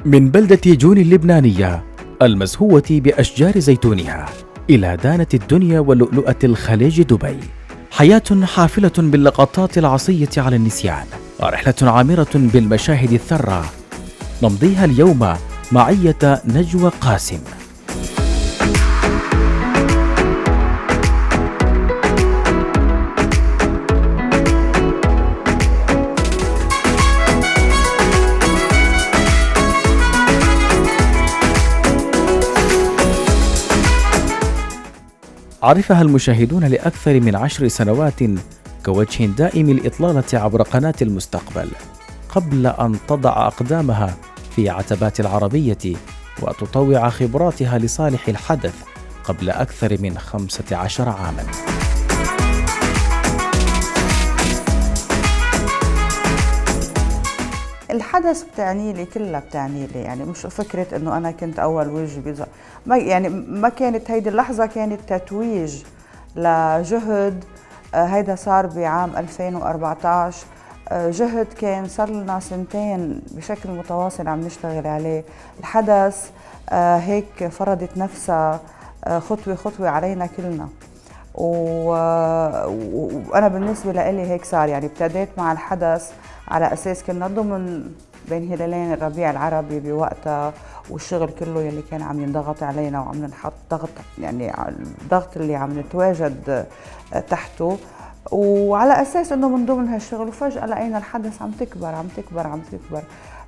من بلدة جون اللبنانية المزهوة بأشجار زيتونها إلى دانة الدنيا ولؤلؤة الخليج دبي، حياة حافلة باللقطات العصية على النسيان، ورحلة عامرة بالمشاهد الثرة نمضيها اليوم معية نجوى قاسم. عرفها المشاهدون لأكثر من 10 سنوات كوجه دائم الإطلالة عبر قناة المستقبل، قبل أن تضع أقدامها في عتبات العربية وتطوع خبراتها لصالح الحدث قبل أكثر من 15 عاماً. الحدث بتعني لي كلها، بتعني لي يعني مش فكرة انه انا كنت اول وجه بيظهر، ما كانت هيدي اللحظة كانت تتويج لجهد. هيدا صار بعام 2014، جهد كان صار لنا سنتين بشكل متواصل عم نشتغل عليه. الحدث هيك فرضت نفسها خطوة خطوة علينا كلنا، وأنا بالنسبة لإلي هيك صار. يعني ابتديت مع الحدث على أساس كنا ضمن بين هلالين الربيع العربي بوقتها، والشغل كله يلي كان عم ينضغط علينا وعم ننحط ضغط، يعني الضغط اللي عم نتواجد تحته، وعلى أساس إنه من ضمن هالشغل. وفجأة لقينا الحدث عم تكبر عم تكبر عم تكبر،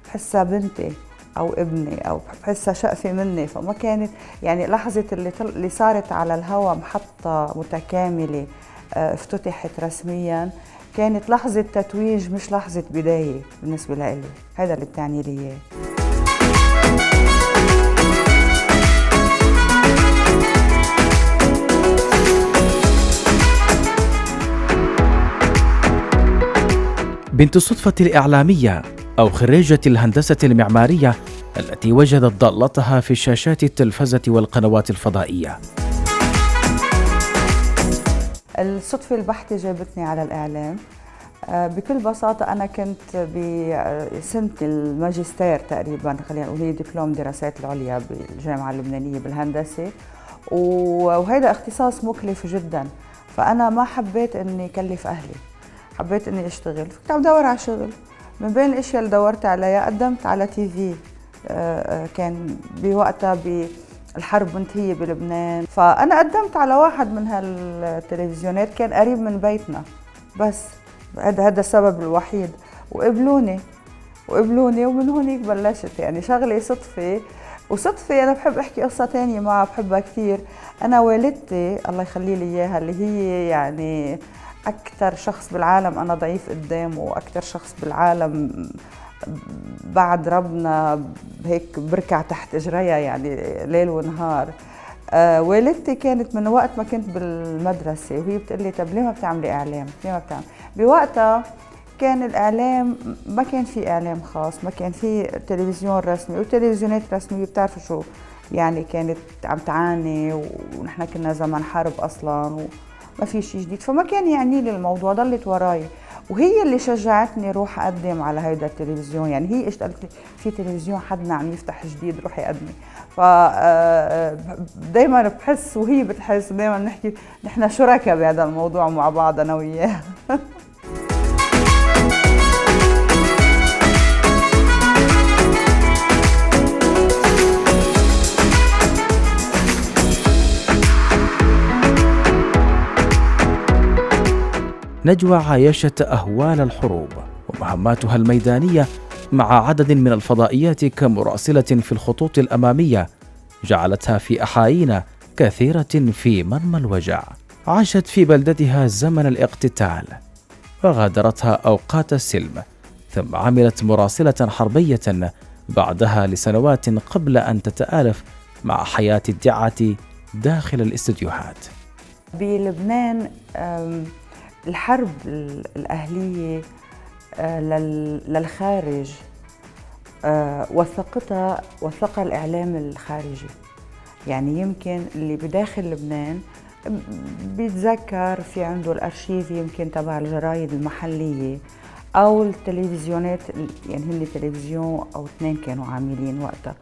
بحسها بنتي أو ابني أو بحسها شقفة مني. فما كانت يعني لحظة اللي صارت على الهوا محطة متكاملة افتتحت رسمياً، كانت لحظة تتويج مش لحظة بداية بالنسبة لإلي. هذا اللي بتعني لي إياه. بنت الصدفة الإعلامية أو خريجة الهندسة المعمارية التي وجدت ضالتها في شاشات التلفزة والقنوات الفضائية. الصدفة البحتة جابتني على الإعلام. بكل بساطة أنا كنت بسنة الماجستير تقريبا، خلينا نقول هي دبلوم دراسات العليا بالجامعة اللبنانية بالهندسة، وهذا اختصاص مكلف جدا. فأنا ما حبيت إني كلف أهلي، حبيت إني أشتغل. كنت عم دور على شغل، من بين الأشياء اللي دورت عليها قدمت على تي في. كان بوقتها الحرب منتهية بلبنان، فأنا قدمت على واحد من هالتلفزيونات كان قريب من بيتنا، بس هذا السبب الوحيد. وقبلوني ومن هونيك بلشت يعني شغلة صدفة. وصدفة أنا بحب أحكي قصة تانية معها بحبها كثير. أنا والدتي الله يخلي لي إياها، اللي هي يعني أكثر شخص بالعالم أنا ضعيف قدامه، وأكثر شخص بالعالم بعد ربنا هيك بركع تحت إجريها يعني ليل ونهار. والدتي كانت من وقت ما كنت بالمدرسة وهي بتقلي طب ليه ما بتعملي إعلام؟ ليه ما بتعملي؟ بوقتها كان الإعلام ما كان في إعلام خاص، ما كان في تلفزيون رسمي، والتلفزيونات الرسمية بتعرفوا شو يعني كانت عم تعاني، ونحن كنا زمن حرب أصلاً وما في شيء جديد. فما كان يعني لي الموضوع، ضلت وراي، وهي اللي شجعتني روح أقدم على هيدا التلفزيون. يعني هي قالت لي في تلفزيون حدنا عم يفتح جديد روحي قدمي. ف دايما بحس وهي بتحس، دايما نحكي نحن شركاء بهذا الموضوع مع بعض أنا وياها. نجوى عايشت أهوال الحروب ومهماتها الميدانية مع عدد من الفضائيات كمراسلة في الخطوط الأمامية جعلتها في أحايين كثيرة في مرمى الوجع. عاشت في بلدتها زمن الاقتتال وغادرتها أوقات السلم، ثم عملت مراسلة حربية بعدها لسنوات قبل أن تتآلف مع حياة الدعة داخل الاستديوهات. بلبنان الحرب الأهلية للخارج وثقها الإعلام الخارجي. يعني يمكن اللي بداخل لبنان بيتذكر في عنده الأرشيف يمكن تبع الجرايد المحلية أو التلفزيونات، يعني هن تلفزيون أو اثنين كانوا عاملين وقتها.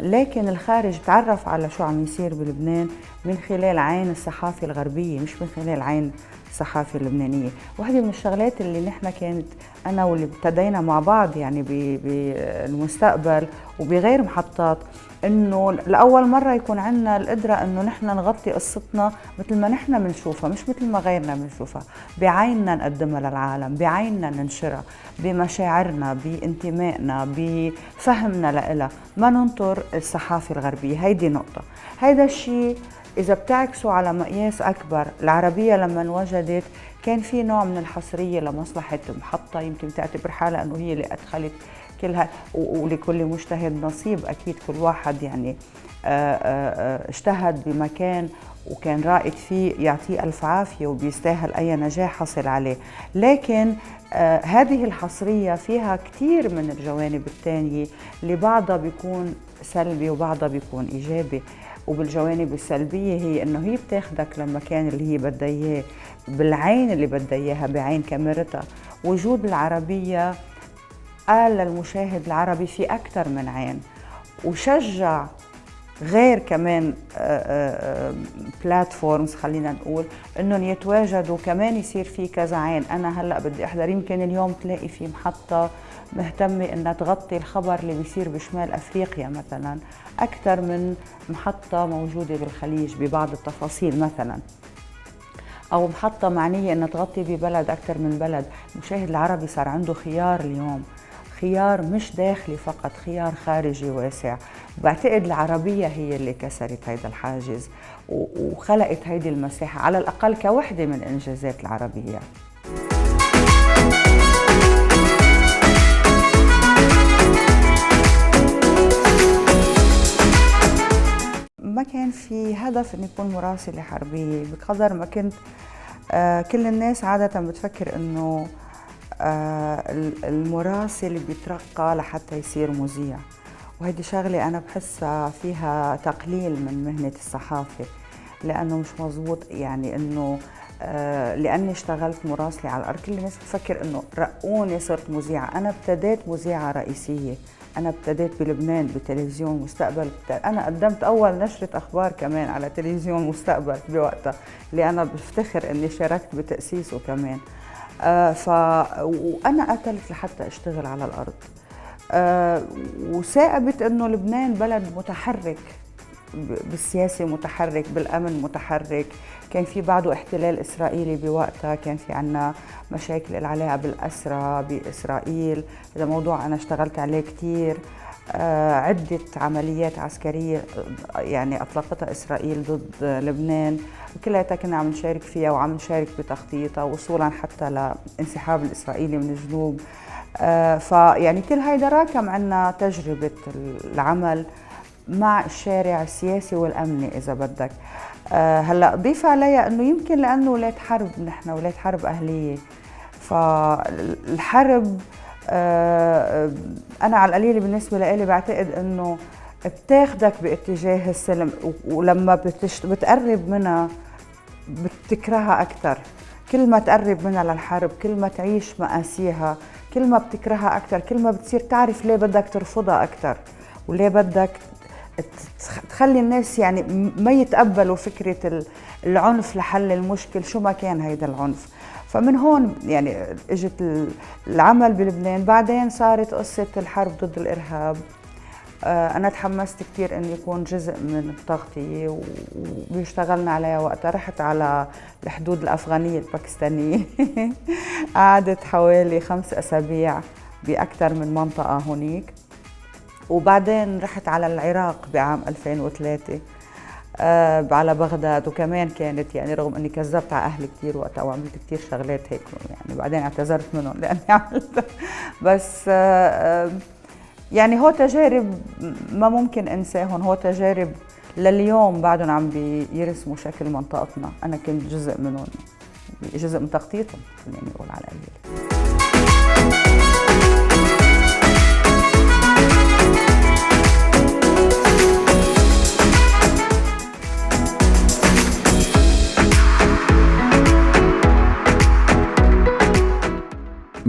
لكن الخارج تعرف على شو عم يصير بلبنان من خلال عين الصحافة الغربية، مش من خلال عين الصحافة اللبنانية. واحدة من الشغلات اللي نحن كانت أنا واللي ابتدينا مع بعض يعني بالمستقبل وبغير محطات، إنه لأول مرة يكون عندنا القدرة إنه نحن نغطي قصتنا مثل ما نحن بنشوفها، مش مثل ما غيرنا بنشوفها، بعيننا نقدمها للعالم، بعيننا ننشرها، بمشاعرنا، بانتمائنا، بفهمنا لإلها، ما ننطر الصحافة الغربية. هيدي نقطة. هيدا الشيء إذا بتعكسوا على مقياس أكبر، العربية لما انوجدت كان في نوع من الحصرية لمصلحة محطة، يمكن تعتبر حالها أنه هي اللي أدخلت كلها، ولكل مجتهد نصيب أكيد، كل واحد يعني اجتهد بمكان وكان رائد فيه، يعطيه ألف عافية وبيستاهل أي نجاح حصل عليه. لكن هذه الحصرية فيها كتير من الجوانب الثانية اللي بعضها بيكون سلبي وبعضها بيكون إيجابي. وبالجوانب السلبية هي إنه هي بتاخدك لمكان اللي هي بدها إياه، بالعين اللي بدها إياها، بعين كاميرتها. وجود العربية قال للمشاهد العربي في أكثر من عين، وشجع غير كمان بلاتفورمز خلينا نقول انهم يتواجدوا كمان، يصير في كذا عين. انا هلا بدي احضر، يمكن اليوم تلاقي في محطة مهتمة انها تغطي الخبر اللي بيصير بشمال افريقيا مثلا اكثر من محطة موجودة بالخليج ببعض التفاصيل مثلا، او محطة معنية انها تغطي ببلد اكثر من بلد. المشاهد العربي صار عنده خيار اليوم، خيار مش داخلي فقط، خيار خارجي واسع. بعتقد العربية هي اللي كسرت هيدا الحاجز وخلقت هيدي المساحة، على الأقل كوحدة من إنجازات العربية. ما كان في هدف أن يكون مراسلة حربية، بقدر ما كنت كل الناس عادة بتفكر أنه المراسل بيترقى لحتى يصير مذيع، وهيدي شغلة أنا بحسها فيها تقليل من مهنة الصحافة، لأنه مش مزبوط. يعني إنه لأني اشتغلت مراسلة على الأرض، كل الناس بتفكر إنه رقوني صرت مذيعة. أنا ابتديت مذيعة رئيسية، أنا ابتديت بلبنان بتلفزيون مستقبل. أنا قدمت أول نشرة أخبار كمان على تلفزيون مستقبل بوقتها، اللي أنا بفتخر إني شاركت بتأسيسه كمان. وأنا قتلت لحتى أشتغل على الأرض. وثائبت إنه لبنان بلد متحرك بالسياسة، متحرك بالأمن، متحرك. كان في بعده احتلال إسرائيلي بوقتها، كان في عنا مشاكل العلاقة بالأسرى بإسرائيل، هذا موضوع أنا اشتغلت عليه كتير. عدة عمليات عسكرية يعني أطلقتها إسرائيل ضد لبنان، كلها كنا عم نشارك فيها وعم نشارك بتخطيطها، وصولا حتى لانسحاب الإسرائيلي من الجنوب. فيعني كل هيدا راكم عنا تجربة العمل مع الشارع السياسي والأمني إذا بدك. هلأ ضيف عليها أنه يمكن لأنه ولاد حرب، نحن ولاد حرب أهلية، فالحرب أنا على القليل بالنسبة لي بعتقد أنه بتاخدك باتجاه السلم، ولما بتقرب منها بتكرهها أكتر. كل ما تقرب منها للحرب، كل ما تعيش مآسيها، كل ما بتكرهها أكتر، كل ما بتصير تعرف ليه بدك ترفضها أكتر، وليه بدك تخلي الناس يعني ما يتقبلوا فكرة العنف لحل المشكل شو ما كان هيدا العنف. فمن هون يعني اجت العمل بلبنان. بعدين صارت قصة الحرب ضد الإرهاب. أنا تحمست كتير إني يكون جزء من التغطية وبيشتغلنا عليها وقتها. رحت على الحدود الأفغانية الباكستانية قعدت حوالي 5 أسابيع بأكثر من منطقة هونيك، وبعدين رحت على العراق بعام 2003 على بغداد، وكمان كانت يعني رغم اني كذبت على اهلي كثير وقتها وعملت كثير شغلات هيك، يعني بعدين اعتذرت منهم لاني عملتها، بس يعني هو تجارب ما ممكن انساهم، هو تجارب لليوم بعدهم عم بيرسموا شكل منطقتنا. انا كنت جزء منهم، جزء من تخطيطهم خليني اقول على القليل.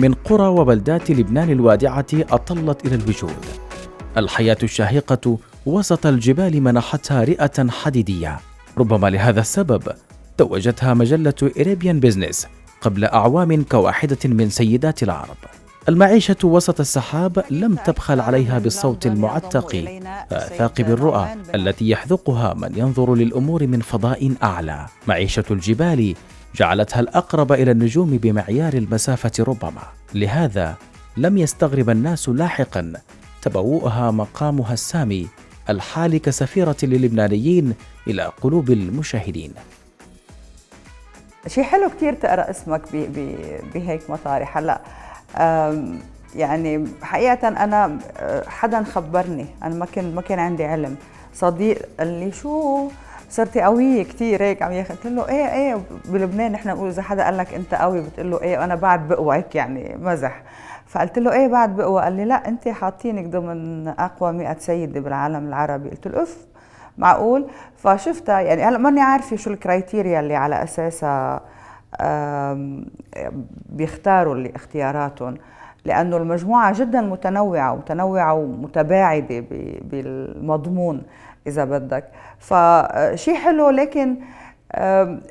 من قرى وبلدات لبنان الوادعة أطلت إلى الوجود. الحياة الشاهقة وسط الجبال منحتها رئة حديدية، ربما لهذا السبب توجتها مجلة إيريبيان بيزنس قبل أعوام كواحدة من سيدات العرب. المعيشة وسط السحاب لم تبخل عليها بالصوت المعتق ثاقب الرؤى التي يحذقها من ينظر للأمور من فضاء أعلى. معيشة الجبال جعلتها الأقرب إلى النجوم بمعيار المسافة ربما، لهذا لم يستغرب الناس لاحقا تبوؤها مقامها السامي الحالي كسفيرة للبنانيين إلى قلوب المشاهدين. شيء حلو كتير تقرأ اسمك بهيك مطارح. هلا يعني حقيقة أنا حدا خبرني، أنا ما كان عندي علم. صديق قال لي شو صرتي قوية كتير هيك عم ياخذ. قلت له ايه بلبنان نحن نقول إذا حدا قال لك أنت قوي بتقول له ايه وأنا بعد بقوى، هيك يعني مزح. فقلت له ايه بعد بقوى؟ قال لي لا أنت حاطينك ضمن أقوى 100 سيدة بالعالم العربي. قلت له اف معقول؟ فشفتها يعني. هلا ماني عارفة شو الكرايتيريا اللي على أساسها بيختاروا اللي اختياراتهم، لأنه المجموعة جدا متنوعة ومتباعدة بالمضمون إذا بدك. فشي حلو، لكن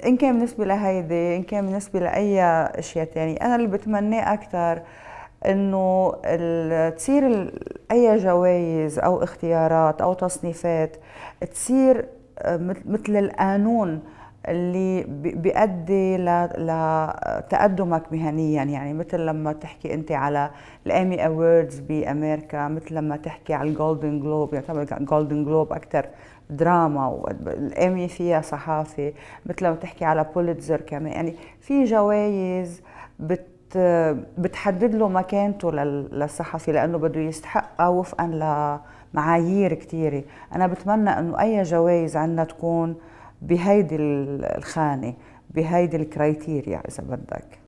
إن كان بالنسبة لهيدي إن كان بالنسبة لأي أشياء تانية، أنا اللي بتمناه أكتر إنه تصير أي جوائز أو اختيارات أو تصنيفات تصير مثل القانون اللي بيؤدي لتقدمك مهنيا. يعني مثل لما تحكي انت على الامي اووردز بامريكا، مثل لما تحكي على الجولدن جلوب، يعتبر الجولدن جلوب اكثر دراما والامي فيها صحافه، مثل لما تحكي على بوليتزر كمان. يعني في جوائز بتحدد له مكانته للصحفي لانه بده يستحقها وفقا لمعايير كثيره. انا بتمنى انه اي جوائز عندنا تكون بهيدي الخانة، بهيدي الكرايتيريا إذا بدك.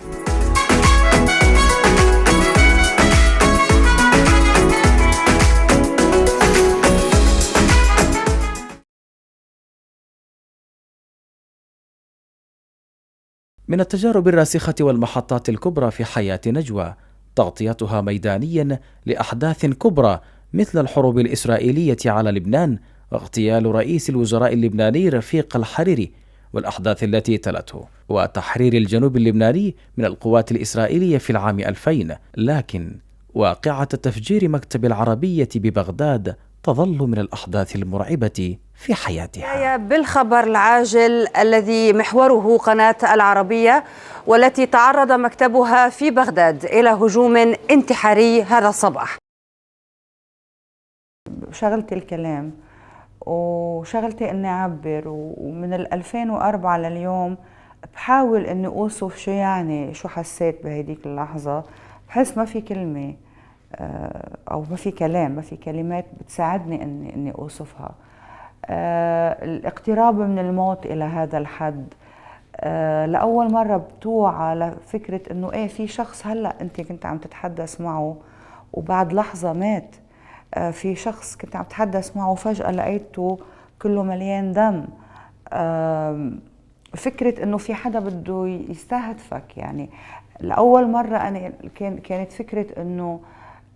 من التجارب الراسخة والمحطات الكبرى في حياة نجوى تغطيتها ميدانيا لأحداث كبرى مثل الحروب الإسرائيلية على لبنان واغتيال رئيس الوزراء اللبناني رفيق الحريري والأحداث التي تلته، وتحرير الجنوب اللبناني من القوات الإسرائيلية في العام 2000. لكن واقعة تفجير مكتب العربية ببغداد تظل من الأحداث المرعبة في حياتها. بالخبر العاجل الذي محوره قناة العربية، والتي تعرض مكتبها في بغداد إلى هجوم انتحاري هذا الصباح. شغلتي الكلام وشغلتي اني اعبر، ومن 2004 لليوم بحاول اني اوصف شو يعني شو حسيت بهديك اللحظة. بحس ما في كلمة او ما في كلام، ما في كلمات بتساعدني اني اوصفها. الاقتراب من الموت الى هذا الحد، لأول مرة بتوعى لفكرة انه ايه في شخص هلأ انت كنت عم تتحدث معه وبعد لحظة مات. في شخص كنت عم تحدث معه وفجأة لقيته كله مليان دم. فكرة انه في حدا بده يستهدفك. يعني لأول مرة أنا كانت فكرة انه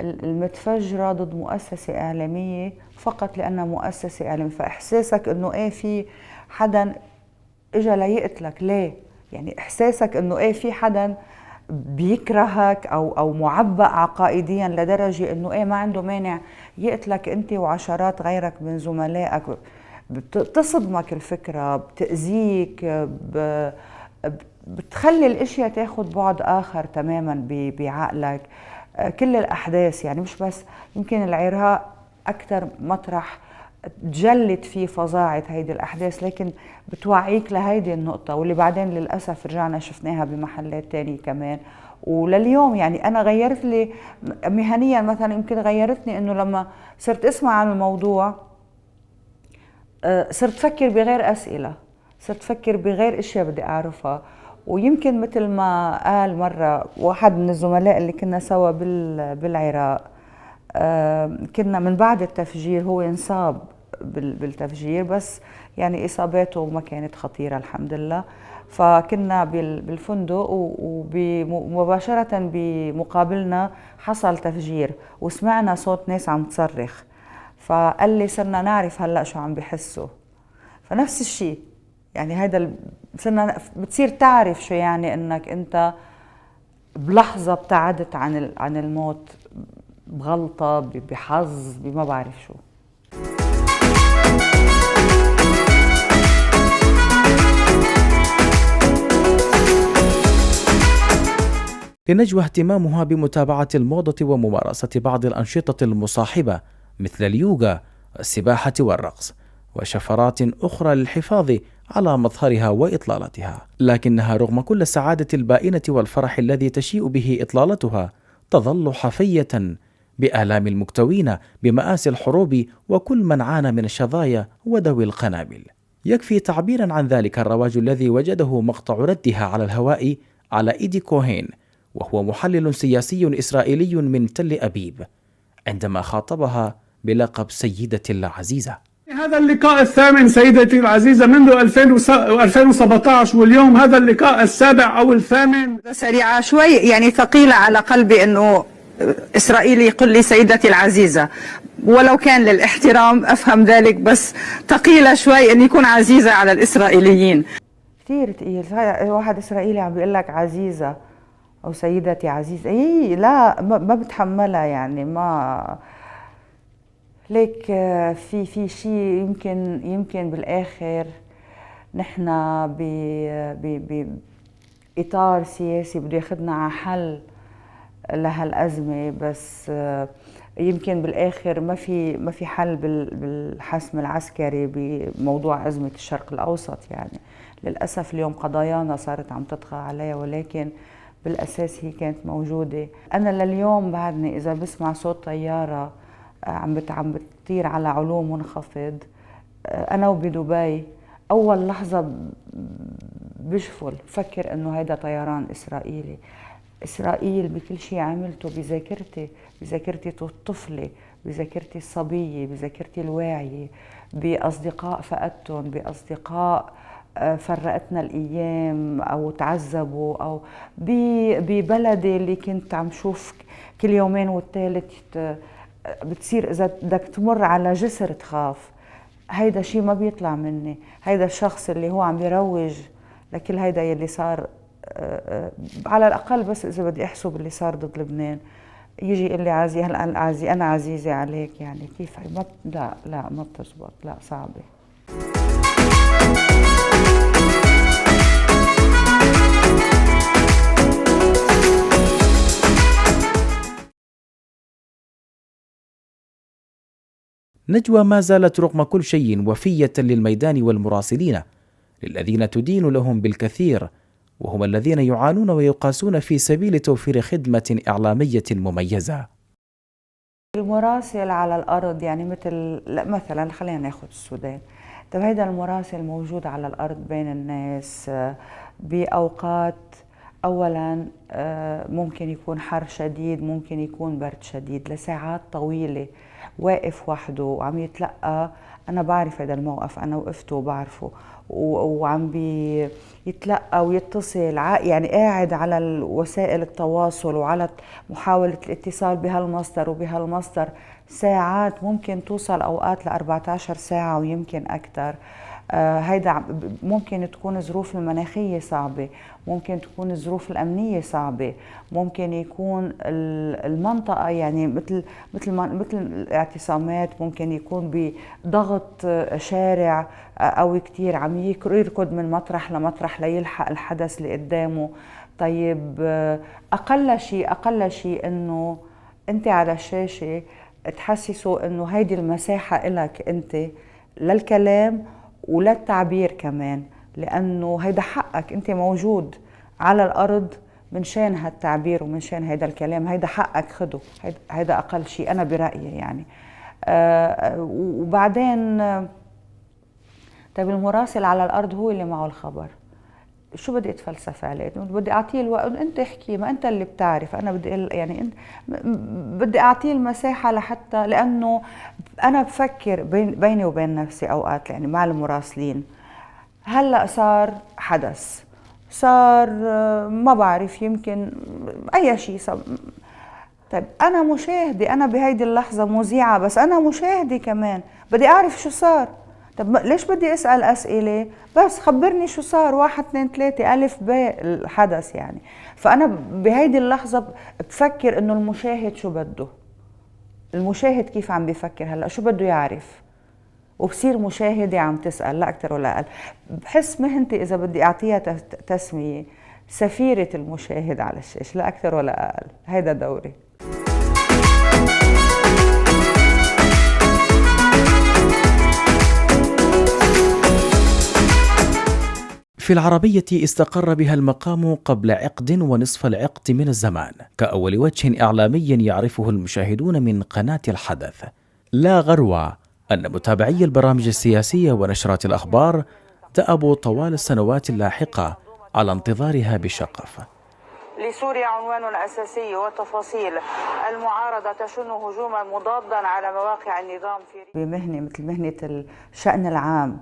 المتفجرة ضد مؤسسة إعلامية فقط لأنها مؤسسة إعلامية، فإحساسك انه ايه في حدا اجا ليقتلك ليه؟ يعني إحساسك انه ايه في حدا بيكرهك او معبأ عقائديا لدرجه انه ايه ما عنده مانع يقتلك انت وعشرات غيرك من زملائك. بتصدمك الفكره، بتأذيك، بتخلي الاشياء تاخذ بعد اخر تماما بعقلك. كل الاحداث يعني مش بس يمكن العراق اكثر مطرح تجلت فيه فظاعة هيدي الأحداث، لكن بتوعيك لهيدي النقطة واللي بعدين للأسف رجعنا شفناها بمحلات تانية كمان. ولليوم يعني أنا غيرت لي مهنيا مثلا، يمكن غيرتني إنه لما صرت أسمع عن الموضوع صرت فكر بغير أسئلة، صرت فكر بغير أشياء بدي أعرفها. ويمكن مثل ما قال مرة واحد من الزملاء اللي كنا سوا بالعراق، كنا من بعد التفجير هو انصاب بالتفجير، بس يعني إصاباته ما كانت خطيرة الحمد لله. فكنا بالفندق ومباشرة بمقابلنا حصل تفجير وسمعنا صوت ناس عم تصرخ، فقال لي صرنا نعرف هلأ شو عم بحسوا. فنفس الشيء يعني هيدا صرنا بتصير تعرف شو يعني انك انت بلحظة ابتعدت عن الموت، بغلطة، بحظ، بما بعرف شو. لنجوى اهتمامها بمتابعة الموضة وممارسة بعض الأنشطة المصاحبة مثل اليوغا والسباحة والرقص وشفرات أخرى للحفاظ على مظهرها وإطلالتها، لكنها رغم كل السعادة البائنة والفرح الذي تشيء به إطلالتها تظل حفية بآلام المكتوين بمآسي الحروب وكل من عانى من الشظايا وذوي القنابل. يكفي تعبيرا عن ذلك الرواج الذي وجده مقطع ردها على الهواء على إيدي كوهين، وهو محلل سياسي إسرائيلي من تل أبيب، عندما خاطبها بلقب سيدتي العزيزة. هذا اللقاء الثامن سيدتي العزيزة منذ 2017، واليوم هذا اللقاء السابع أو الثامن. سريعة شوي، يعني ثقيلة على قلبي إنه إسرائيلي يقول لي سيدتي العزيزة، ولو كان للاحترام أفهم ذلك، بس ثقيلة شوي إن يكون عزيزة على الإسرائيليين. كثير ثقيل، واحد إسرائيلي عم بيقول لك عزيزة أو سيدتي عزيزة، إيه لا ما بتحملها يعني. ما ليك في شيء يمكن بالآخر نحن بإطار سياسي بده ياخذنا على حل لهالأزمة، بس يمكن بالآخر ما في حل بالحسم العسكري بموضوع أزمة الشرق الأوسط. يعني للأسف اليوم قضايانا صارت عم تطغى عليها، ولكن بالأساس هي كانت موجودة. أنا لليوم بعدني إذا بسمع صوت طيارة عم بتطير على علو منخفض أنا وبدبي، أول لحظة بجفل بفكر إنه هيدا طيران إسرائيلي. إسرائيل بكل شيء عملته بذاكرتي الطفلة، بذاكرتي الصبية، بذاكرتي الواعية، بأصدقاء فقدتهم، بأصدقاء فرقتنا الأيام أو تعذبوا، أو ببلدي اللي كنت عم شوف كل يومين والثالث بتصير إذا بدك تمر على جسر تخاف. هيدا شيء ما بيطلع مني. هيدا الشخص اللي هو عم بيروج لكل هيدا يلي صار، على الأقل بس إذا بدي أحسب اللي صار ضد لبنان، يجي يقول لي عزيزي هلا عزيزي أنا عزيزة عليك، يعني كيف؟ لا ما بتزبط، لا صعبة. نجوى ما زالت رغم كل شيء وفية للميدان والمراسلين للذين تدين لهم بالكثير، وهم الذين يعانون ويقاسون في سبيل توفير خدمة إعلامية مميزة. المراسل على الأرض يعني مثلا خلينا ناخذ السودان. طب هيدا المراسل موجود على الأرض بين الناس بأوقات، أولا ممكن يكون حر شديد، ممكن يكون برد شديد، لساعات طويلة واقف وحده وعم يتلقى. أنا بعرف هذا الموقف، أنا وقفته وبعرفه، وعم بيتلقى ويتصل، يعني قاعد على وسائل التواصل وعلى محاولة الاتصال بهالمصدر وبهالمصدر ساعات، ممكن توصل أوقات ل 14 ساعة ويمكن أكثر. هيدا ممكن تكون الظروف المناخية صعبة، ممكن تكون الظروف الأمنية صعبة، ممكن يكون المنطقة يعني مثل الاعتصامات، ممكن يكون بضغط شارع أو كتير عم يركض من مطرح لمطرح ليلحق الحدث اللي قدامه. طيب أقل شيء إنه أنت على الشاشة تحسسوا إنه هيدي المساحة إلك أنت للكلام وللتعبير كمان، لأنه هيدا حقك، أنت موجود على الأرض من شان هالتعبير ومن شان هيدا الكلام، هيدا حقك خده. هيدا أقل شيء أنا برأيي يعني. وبعدين طيب المراسل على الأرض هو اللي معه الخبر. شو بدي اتفلسف عليه؟ بدي اعطيه الوقت، انت احكي، ما انت اللي بتعرف، انا بدي يعني انت بدي اعطيه المساحه لحتى، لانه انا بفكر بيني وبين نفسي اوقات، يعني مع المراسلين. هلا صار حدث، صار ما بعرف، يمكن اي شيء صار. طيب انا مشاهده، انا بهيدي اللحظه مذيعه، بس انا مشاهده كمان، بدي اعرف شو صار. طب ليش بدي اسال اسئله؟ بس خبرني شو صار، 1 2 3 الف باء الحدث يعني. فانا بهيدي اللحظه بفكر انه المشاهد شو بده، المشاهد كيف عم بيفكر هلا، شو بده يعرف، وبصير مشاهدة عم تسأل، لا أكتر ولا أقل. بحس مهنتي إذا بدي أعطيها تسمية سفيرة المشاهد على الشاشة، لا أكتر ولا أقل، هيدا دوري. في العربية استقر بها المقام قبل عقد ونصف العقد من الزمان، كأول وجه إعلامي يعرفه المشاهدون من قناة الحدث. لا غروة أن متابعي البرامج السياسية ونشرات الأخبار دأبوا طوال السنوات اللاحقة على انتظارها بشغف. لسوريا عنوان أساسي وتفاصيل. المعارضة تشن هجوما مضادا على مواقع النظام في بمهنة مثل مهنة الشأن العام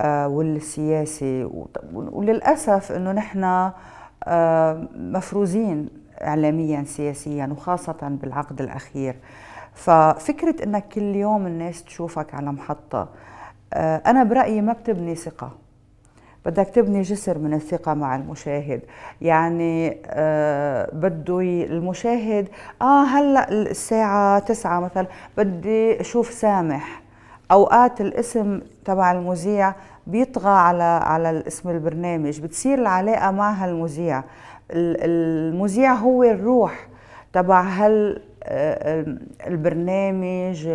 والسياسي، وللأسف أنه نحن مفروزين إعلاميا سياسيا، وخاصة بالعقد الأخير. ففكرة أنك كل يوم الناس تشوفك على محطة، أنا برأيي ما بتبني ثقة، بدك تبني جسر من الثقة مع المشاهد. يعني بده المشاهد هلأ الساعة 9 مثلا بدي أشوف سامح. أوقات الاسم تبع المذيع بيطغى على الاسم البرنامج، بتصير العلاقة مع هالمذيع. المذيع هو الروح تبع البرنامج،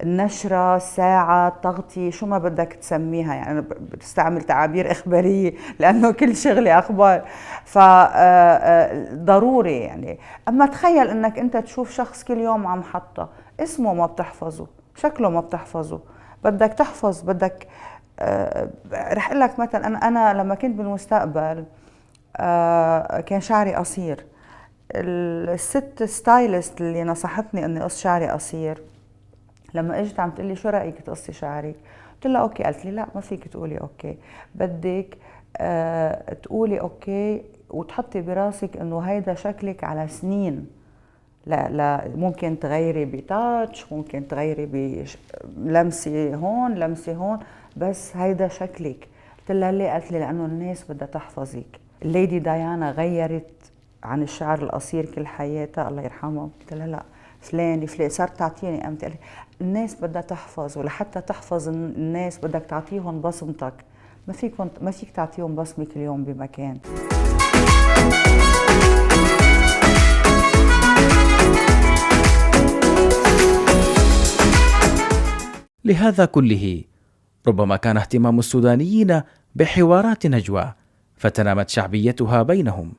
النشرة، الساعة، التغطية، شو ما بدك تسميها. يعني أنا بستعمل تعابير إخبارية لأنه كل شغلي أخبار، فضروري يعني. أما تخيل أنك أنت تشوف شخص كل يوم عم محطة، اسمه ما بتحفظه، شكله ما بتحفظه، بدك تحفظ، بدك رح أقول لك مثلا، أنا لما كنت بالمستقبل كان شعري قصير. الست ستايلست اللي نصحتني اني اقص شعري قصير، لما اجت عم تقول لي شو رايك تقصي شعرك، قلت لها اوكي. قالت لي لا، ما فيك تقولي اوكي، بدك تقولي اوكي وتحطي براسك انه هيدا شكلك على سنين. لا ممكن تغيري بتاتش، ممكن تغيري بلمسه هون لمسه هون، بس هيدا شكلك. قلت لها ليه؟ قالت لي لانه الناس بدها تحفظك. الليدي ديانا غيرت عن الشعر القصير كل حياتها، الله يرحمها. قلت لها لا، فلان صارت تعطيني امثله. الناس بدها تحفظ، ولحتى تحفظ الناس بدك تعطيهم بصمتك، ما فيك تعطيهم بصمه كل يوم بمكان. لهذا كله ربما كان اهتمام السودانيين بحوارات نجوى فتنامت شعبيتها بينهم،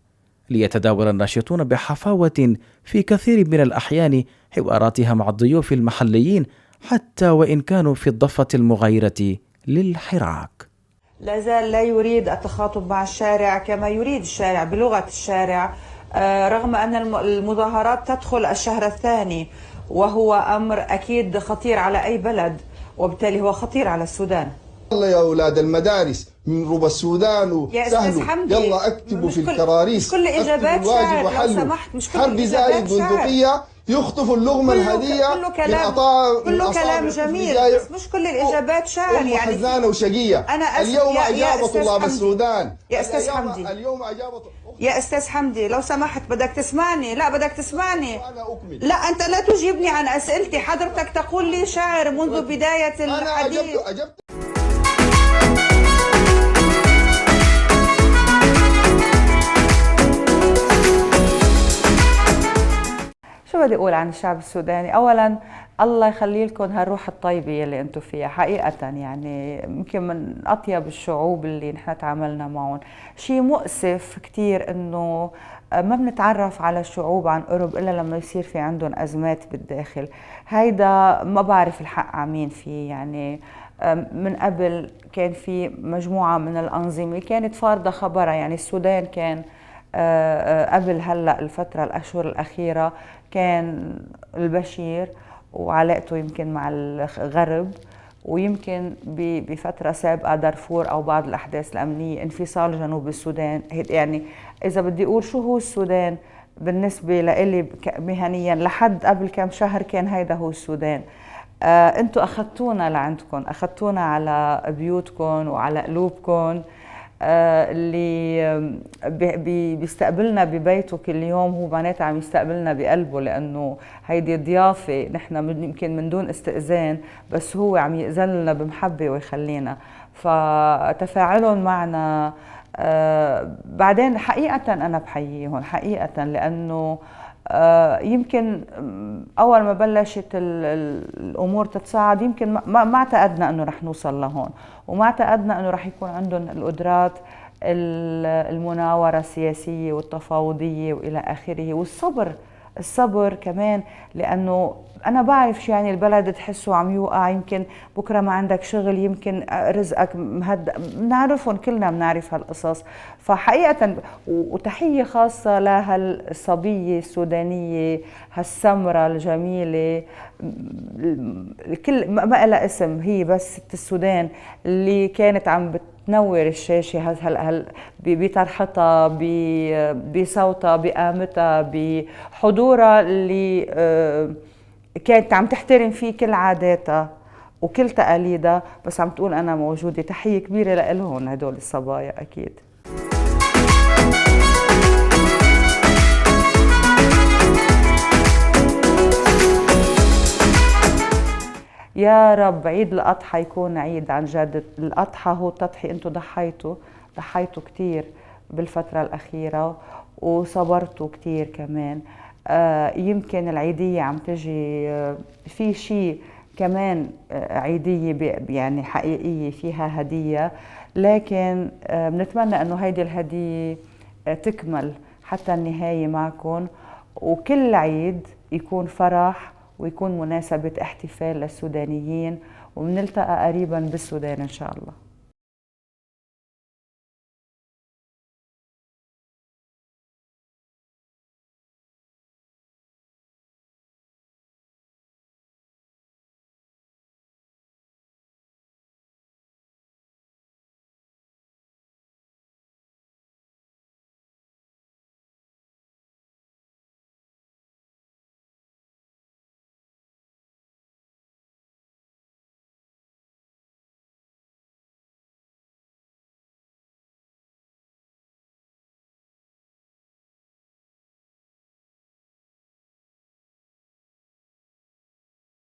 ليتداول الناشطون بحفاوة في كثير من الأحيان حواراتها مع الضيوف المحليين، حتى وإن كانوا في الضفة المغايرة للحراك. لا زال لا يريد التخاطب مع الشارع كما يريد الشارع بلغة الشارع، رغم أن المظاهرات تدخل الشهر الثاني، وهو أمر أكيد خطير على أي بلد، وبالتالي هو خطير على السودان. يلا يا أولاد المدارس من ربع السودان وسهلوا، يلا اكتبوا في الكراريس، مش كل إجابات شعر لو سمحت، مش كل حرب زايد بندقية يخطفوا اللغمة الهدية كله كلام جميل، بس مش كل الإجابات شعر. يعني حزانة وشقية. اليوم أجابة طلاب السودان. يا أستاذ حمدي، اليوم أجابة يا أستاذ حمدي لو سمحت بدك تسمعني. لا بدك تسمعني، أنا أكمل. لا أنت لا تجيبني عن أسئلتي. حضرتك تقول لي شعر منذ بداية الحديث. أنا أجبت. شو بدي أقول عن الشعب السوداني؟ أولاً الله يخلي لكم هالروح الطيبة اللي أنتم فيها حقيقة، يعني يمكن من أطيب الشعوب اللي نحن تعاملنا معهم. شيء مؤسف كتير إنه ما بنتعرف على الشعوب عن قرب إلا لما يصير في عندهم أزمات بالداخل. هيدا ما بعرف الحق عمين فيه. يعني من قبل كان في مجموعة من الأنظمة كانت فارضة خبرها، يعني السودان كان قبل هلأ الفترة الأشهر الأخيرة كان البشير وعلاقته يمكن مع الغرب، ويمكن بفترة سابقة دارفور أو بعض الأحداث الأمنية انفصال جنوب السودان. يعني إذا بدي أقول شو هو السودان بالنسبة لإلي مهنيا لحد قبل كم شهر كان هيدا هو السودان. انتوا أخذتونا لعندكم، أخذتونا على بيوتكم وعلى قلوبكم. اللي بيستقبلنا ببيته كل يوم هو معناتها عم يستقبلنا بقلبه، لأنه هيدي ضيافة نحن يمكن من دون استئذان، بس هو عم يأذن لنا بمحبة ويخلينا. فتفاعلهم معنا بعدين حقيقة أنا بحييهم حقيقة، لأنه يمكن أول ما بلشت الأمور تتصاعد يمكن ما اعتقدنا أنه رح نوصل لهون، وما اعتقدنا أنه رح يكون عندهم القدرات المناورة السياسية والتفاوضية وإلى آخره، والصبر كمان، لأنه أنا بعرف شو يعني البلد تحسه عم يوقع، يمكن بكرة ما عندك شغل، يمكن رزقك بنعرفهم كلنا، بنعرف هالقصص. فحقيقة وتحية خاصة لهالصبية السودانية هالسمرة الجميلة، كل ما لها اسم، هي بس السودان اللي كانت عم تنور الشاشة بطرحتها، بصوتها، بقامتها، بحضورها اللي كانت عم تحترم فيه كل عاداتها وكل تقاليدها، بس عم تقول أنا موجودة. تحية كبيرة لإلهم هدول الصبايا أكيد. يا رب عيد الأضحى يكون عيد عن جد. الأضحى هو التضحية، أنتوا ضحيتوا كتير بالفترة الأخيرة وصبرتوا كتير كمان. يمكن العيدية عم تجي في شيء كمان عيدية يعني حقيقية فيها هدية، لكن بنتمنى أنه هيدي الهدية تكمل حتى النهاية معكم، وكل عيد يكون فرح ويكون مناسبة احتفال للسودانيين، وبنلتقى قريبا بالسودان إن شاء الله.